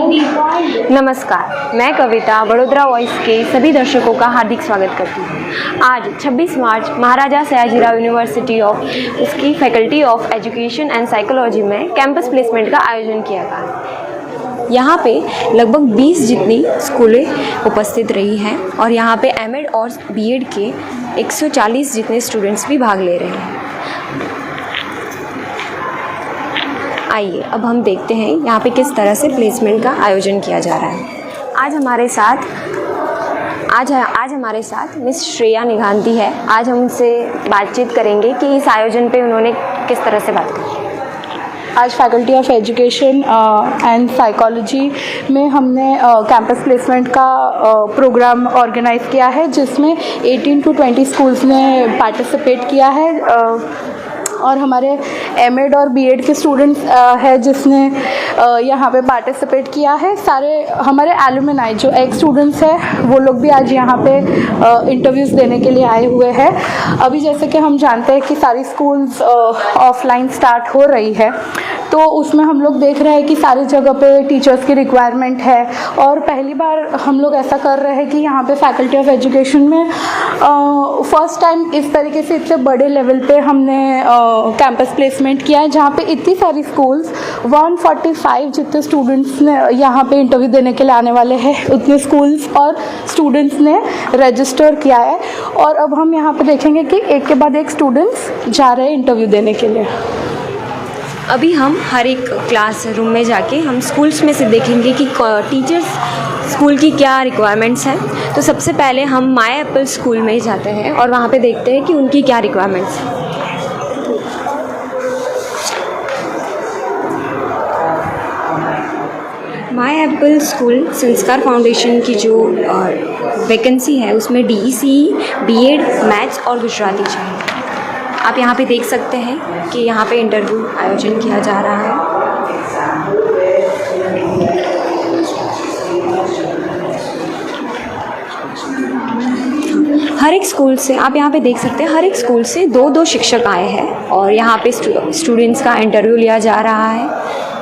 नमस्कार, मैं कविता बड़ोदरा वॉइस के सभी दर्शकों का हार्दिक स्वागत करती हूँ। आज 26 मार्च महाराजा सयाजीराव यूनिवर्सिटी ऑफ उसकी faculty of education and psychology में कैंपस प्लेसमेंट का आयोजन किया गया। यहाँ पे लगभग 20 जितनी स्कूलें उपस्थित रही हैं और यहाँ पे एमएड और बीएड के 140 जितने स्टूडेंट्स भी भाग ले रहे हैं। आइए अब हम देखते हैं यहाँ पे किस तरह से प्लेसमेंट का आयोजन किया जा रहा है। आज हमारे साथ मिस श्रेया निघांती है। आज हम उनसे बातचीत करेंगे कि इस आयोजन पे उन्होंने किस तरह से बात की। आज faculty of education and psychology में हमने कैंपस प्लेसमेंट का प्रोग्राम ऑर्गेनाइज़ किया है, जिसमें 18 to 20 स्कूल्स ने पार्टिसिपेट किया है और हमारे एमएड और बीएड के स्टूडेंट्स है जिसने यहाँ पे पार्टिसिपेट किया है। सारे हमारे एलुमनाई जो एक्स स्टूडेंट्स हैं वो लोग भी आज यहाँ पे इंटरव्यूज़ देने के लिए आए हुए हैं। अभी जैसे कि हम जानते हैं कि सारी स्कूल्स ऑफलाइन स्टार्ट हो रही है, तो उसमें हम लोग देख रहे हैं कि सारी जगह पे टीचर्स की रिक्वायरमेंट है और पहली बार हम लोग ऐसा कर रहे हैं कि यहाँ पे फैकल्टी ऑफ एजुकेशन में फर्स्ट टाइम इस तरीके से इतने बड़े लेवल पे हमने कैंपस प्लेसमेंट किया है, जहाँ पे इतनी सारी स्कूल्स 145 जितने स्टूडेंट्स ने यहाँ पे इंटरव्यू देने के लिए आने वाले हैं, उतने स्कूल्स और स्टूडेंट्स ने रजिस्टर किया है। और अब हम यहाँ पे देखेंगे कि एक के बाद एक स्टूडेंट्स जा रहे हैं इंटरव्यू देने के लिए। अभी हम हर एक क्लास रूम में जाके हम स्कूल्स में से देखेंगे कि टीचर्स स्कूल की क्या रिक्वायरमेंट्स हैं। तो सबसे पहले हम माय एप्पल स्कूल में जाते हैं और वहाँ पे देखते हैं कि उनकी क्या रिक्वायरमेंट्स हैं। माय एप्पल स्कूल संस्कार फाउंडेशन की जो वैकेंसी है उसमें डीईसी, बीएड, मैथ्स और गुजराती चाहिए। आप यहाँ पे देख सकते हैं कि यहाँ पे इंटरव्यू आयोजन किया जा रहा है। हर एक स्कूल से आप यहाँ पे देख सकते हैं, हर एक स्कूल से 2-2 शिक्षक आए हैं और यहाँ पे स्टूडेंट्स का इंटरव्यू लिया जा रहा है।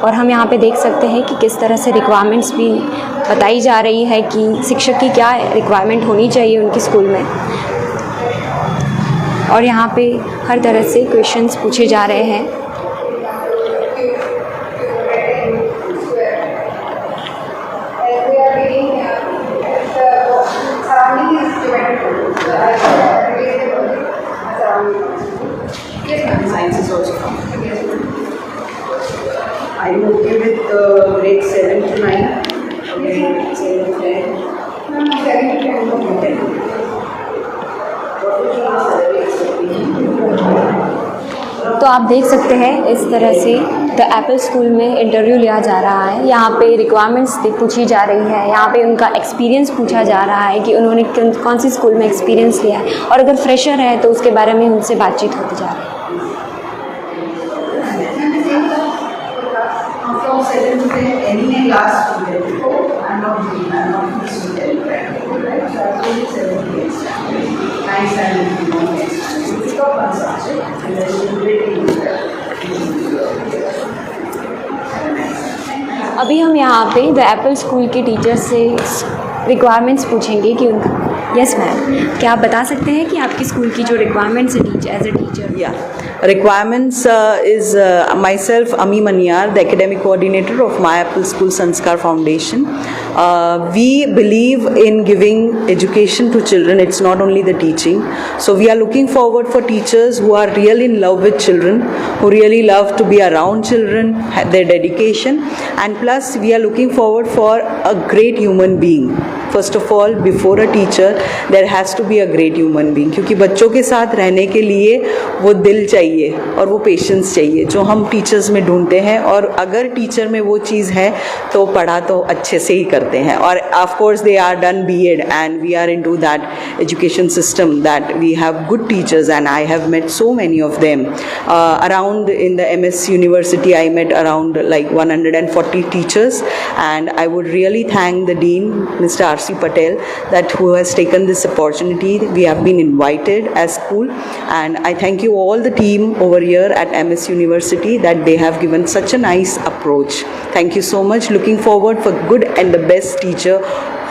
और हम यहाँ पे देख सकते हैं कि किस तरह से रिक्वायरमेंट्स भी बताई जा रही है कि शिक्षक की क्या रिक्वायरमेंट होनी चाहिए उनके स्कूल में। और यहाँ पे हर तरह से क्वेश्चंस पूछे जा रहे हैं। Are you okay with grade 7 to 9? Okay, 7 to 10. No, 7 to 10. Okay. What is your salary expectation? तो आप देख सकते हैं इस तरह से द एप्पल स्कूल में इंटरव्यू लिया जा रहा है। यहाँ पे रिक्वायरमेंट्स पूछी जा रही है, यहाँ पे उनका एक्सपीरियंस पूछा जा रहा है कि उन्होंने कौन सी स्कूल में एक्सपीरियंस लिया है, और अगर फ्रेशर है तो उसके बारे में उनसे बातचीत होती जा रही है। Any class student, I'm not student, right? So I told you 7 years. Nice and pick up one subject and then you break अभी हम यहाँ पे द एप्पल स्कूल के टीचर से रिक्वायरमेंट्स पूछेंगे कि उनका। यस मैम, क्या आप बता सकते हैं कि आपकी स्कूल की जो रिक्वायरमेंट्स है एज ए टीचर? या requirements is myself Ami Maniyar, the academic coordinator of My Apple School Sanskar Foundation. We believe in giving education to children. It's not only the teaching. So we are looking forward for teachers who are really in love with children, who really love to be around children, their dedication, and plus we are looking forward for a great human being. First of all, before a teacher, there has to be a great human being, क्योंकि बच्चों के साथ रहने के लिए वो दिल चाहिए और वो पेशेंस चाहिए जो हम टीचर्स में ढूंढते हैं। और अगर टीचर में वो चीज़ है तो पढ़ा तो अच्छे से ही करते हैं। और of course they are done BEd and we are into that education system that we have good teachers and I have met so many of them around around in the MS University, I met around like 140 teachers, and I would really thank the Dean, Mr. R.C. Patel, that who has taken this opportunity. We have been invited as school, and I thank you all the team over here at MS University that they have given such a nice approach. Thank you so much. Looking forward for good and the best teacher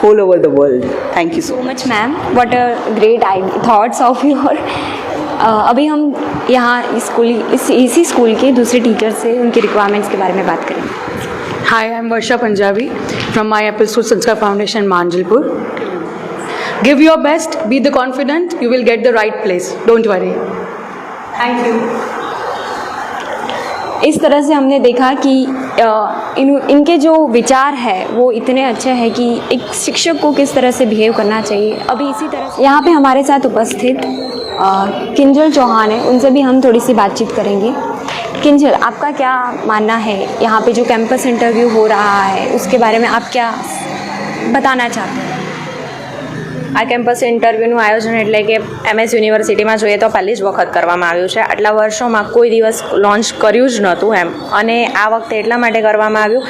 all over the world. Thank you so much. Much ma'am, what a great thoughts of your. अभी हम यहाँ इसी school के दूसरे teacher से उनकी requirements के बारे में बात करेंगे। Hi, I'm Varsha Punjabi from My Apple School Sanskar Foundation, Manjalpur. Give your best, be the confident, you will get the right place. Don't worry. Thank you. इस तरह से हमने देखा कि इनके जो विचार है वो इतने अच्छे हैं कि एक शिक्षक को किस तरह से बिहेव करना चाहिए। अभी इसी तरह से यहाँ पे हमारे साथ उपस्थित किंजल चौहान है, उनसे भी हम थोड़ी सी बातचीत करेंगे। किंजल, आपका क्या मानना है यहाँ पे जो कैंपस इंटरव्यू हो रहा है उसके बारे में आप क्या बताना चाहते हैं? આ કેમ્પસ ઇન્ટરવ્યૂનું આયોજન એટલે કે MS યુનિવર્સિટીમાં જોઈએ તો પહેલી જ વખત કરવામાં આવ્યું છે। આટલા વર્ષોમાં કોઈ દિવસ લોન્ચ કર્યું જ નહોતું એમ, અને આ વખતે એટલા માટે કરવામાં આવ્યું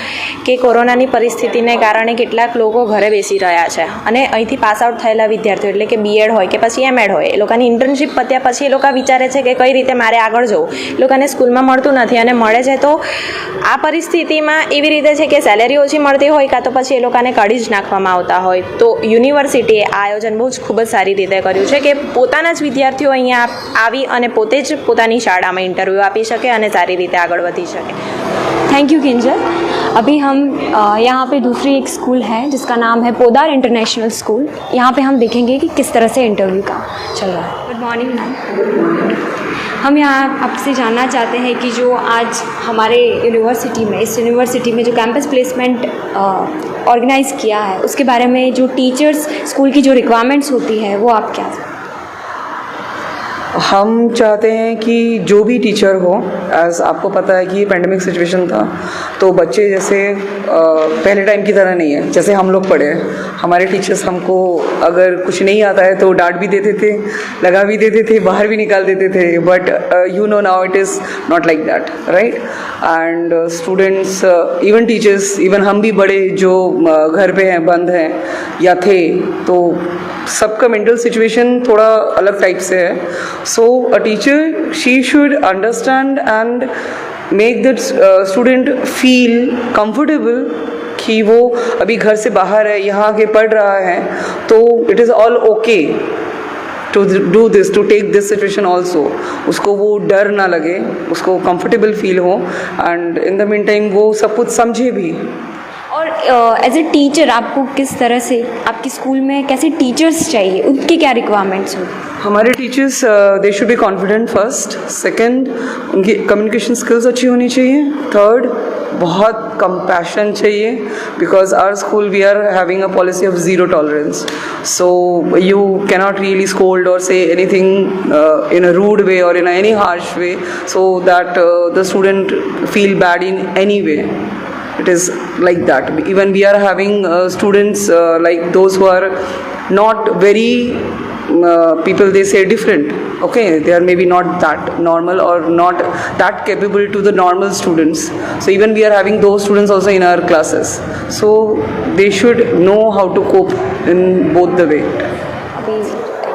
કે કોરોનાની પરિસ્થિતિને કારણે કેટલાક લોકો ઘરે બેસી રહ્યા છે, અને અહીંથી પાસ આઉટ થયેલા વિદ્યાર્થીઓ એટલે કે બીએડ હોય કે પછી એમએડ હોય, એ લોકોની ઇન્ટર્નશીપ પત્યા પછી એ લોકો વિચારે છે કે કઈ રીતે મારે આગળ જવું, એ લોકોને સ્કૂલમાં મળતું નથી અને મળે છે તો આ પરિસ્થિતિમાં એવી રીતે છે કે સેલેરી ઓછી મળતી હોય કાં તો પછી એ લોકોને કાઢી જ નાખવામાં આવતા હોય। તો યુનિવર્સિટીએ આ આયોજન બહુ જ ખૂબ જ સારી રીતે કર્યું છે કે પોતાના જ વિદ્યાર્થીઓ અહીંયા આવી અને પોતે જ પોતાની શાળામાં ઇન્ટરવ્યૂ આપી શકે અને સારી રીતે આગળ વધી શકે। Thank you Kinjal. अभी हम यहाँ पे दूसरी एक स्कूल है जिसका नाम है पोदार इंटरनेशनल स्कूल। यहाँ पे हम देखेंगे कि किस तरह से इंटरव्यू का चल रहा है। गुड मॉर्निंग मैम, हम यहाँ आपसे जानना चाहते हैं कि जो आज हमारे यूनिवर्सिटी में इस यूनिवर्सिटी में जो कैंपस प्लेसमेंट ऑर्गेनाइज़ किया है उसके बारे में जो टीचर्स स्कूल की जो रिक्वायरमेंट्स होती है वो आप क्या? हम चाहते हैं कि जो भी टीचर हो, एज आपको पता है कि ये पेंडेमिक सिचुएशन था तो बच्चे जैसे पहले टाइम की तरह नहीं है। जैसे हम लोग पढ़े, हमारे टीचर्स हमको अगर कुछ नहीं आता है तो डांट भी देते थे, लगा भी देते थे, बाहर भी निकाल देते थे, but you know now it is not like that, right. And students, even teachers, even हम भी बड़े जो घर पे हैं, बंद हैं या थे, तो सबका मेंटल सिचुएशन थोड़ा अलग टाइप से है। So a teacher, she should understand and make that student feel comfortable कि वो अभी घर से बाहर है, यहाँ के पढ़ रहा है, तो it is all okay to do this, to take this situation also. उसको वो डर ना लगे, उसको कंफर्टेबल फील हो, and in the meantime वो सब कुछ समझे भी। और एज ए टीचर आपको किस तरह से आपके स्कूल में कैसे टीचर्स चाहिए, उनकी क्या रिक्वायरमेंट्स हो? हमारे teachers they should be confident first, second उनकी कम्युनिकेशन स्किल्स अच्छी होनी चाहिए, थर्ड बहुत कंपैशन चाहिए, because our school we are having a policy of zero tolerance, so you cannot really scold or say anything in a rude way or in any harsh way so that the student feel bad in any way. It is like that. Even we are having students like those who are not very people, they say different, okay, they are maybe not that normal or not that capable to the normal students, so even we are having those students also in our classes, so they should know how to cope in both the way. अभी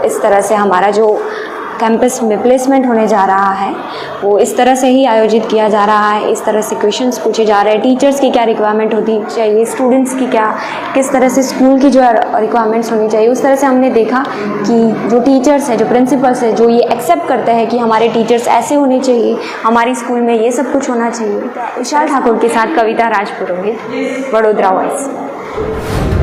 इस तरह से हमारा जो campus में placement होने जा रहा है वो इस तरह से ही आयोजित किया जा रहा है। इस तरह से क्वेश्चंस पूछे जा रहे हैं, टीचर्स की क्या रिक्वायरमेंट होती चाहिए, स्टूडेंट्स की क्या, किस तरह से स्कूल की जो रिक्वायरमेंट्स होनी चाहिए, उस तरह से हमने देखा कि जो टीचर्स हैं, जो प्रिंसिपल्स हैं, जो ये एक्सेप्ट करते हैं कि हमारे टीचर्स ऐसे होने चाहिए, हमारी स्कूल में ये सब कुछ होना चाहिए। विशाल ठाकुर के साथ कविता राजपुरोहित, वडोदरा वॉइस।